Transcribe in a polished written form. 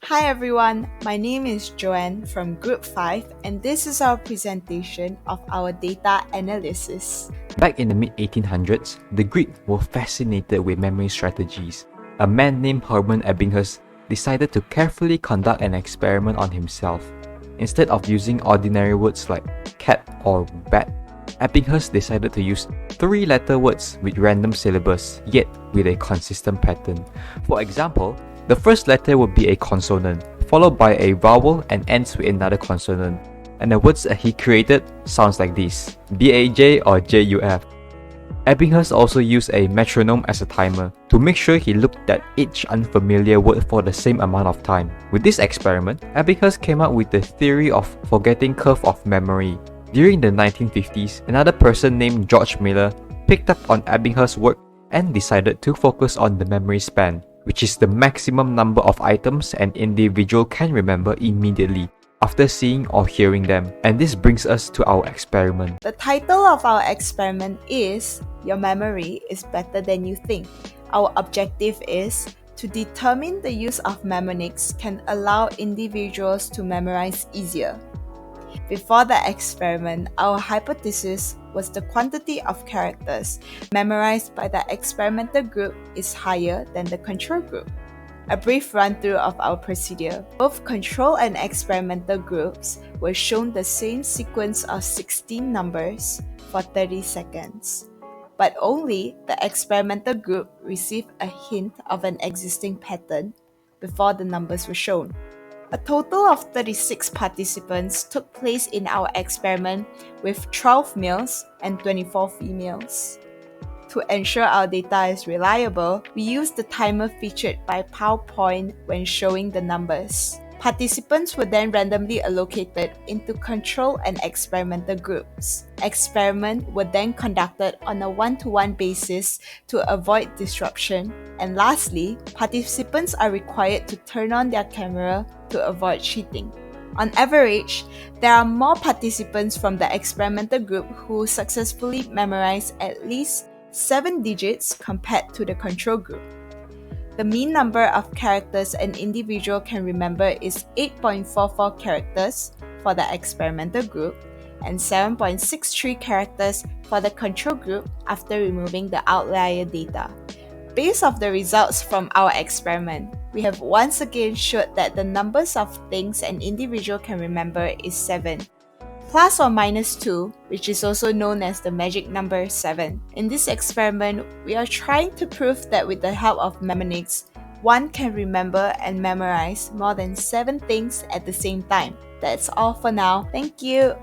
Hi everyone, my name is Joanne from Group 5 and this is our presentation of our data analysis. Back in the mid-1800s, the Greeks were fascinated with memory strategies. A man named Hermann Ebbinghaus decided to carefully conduct an experiment on himself. Instead of using ordinary words like cat or bat, Ebbinghaus decided to use three-letter words with random syllables, yet with a consistent pattern. For example, the first letter would be a consonant, followed by a vowel and ends with another consonant. And the words that he created sounds like this: BAJ or JUF. Ebbinghaus also used a metronome as a timer to make sure he looked at each unfamiliar word for the same amount of time. With this experiment, Ebbinghaus came up with the theory of forgetting curve of memory. During the 1950s, another person named George Miller picked up on Ebbinghaus' work and decided to focus on the memory span, which is the maximum number of items an individual can remember immediately after seeing or hearing them. And this brings us to our experiment. The title of our experiment is Your Memory is Better Than You Think. Our objective is to determine the use of mnemonics can allow individuals to memorize easier. Before the experiment, our hypothesis was the quantity of characters memorized by the experimental group is higher than the control group. A brief run-through of our procedure. Both control and experimental groups were shown the same sequence of 16 numbers for 30 seconds. But only the experimental group received a hint of an existing pattern before the numbers were shown. A total of 36 participants took place in our experiment with 12 males and 24 females. To ensure our data is reliable, we use the timer featured by PowerPoint when showing the numbers. Participants were then randomly allocated into control and experimental groups. Experiments were then conducted on a one-to-one basis to avoid disruption. And lastly, participants are required to turn on their camera to avoid cheating. On average, there are more participants from the experimental group who successfully memorized at least 7 digits compared to the control group. The mean number of characters an individual can remember is 8.44 characters for the experimental group and 7.63 characters for the control group after removing the outlier data. Based off the results from our experiment, we have once again showed that the numbers of things an individual can remember is 7. Plus or minus 2, which is also known as the magic number 7. In this experiment, we are trying to prove that with the help of mnemonics, one can remember and memorize more than 7 things at the same time. That's all for now. Thank you!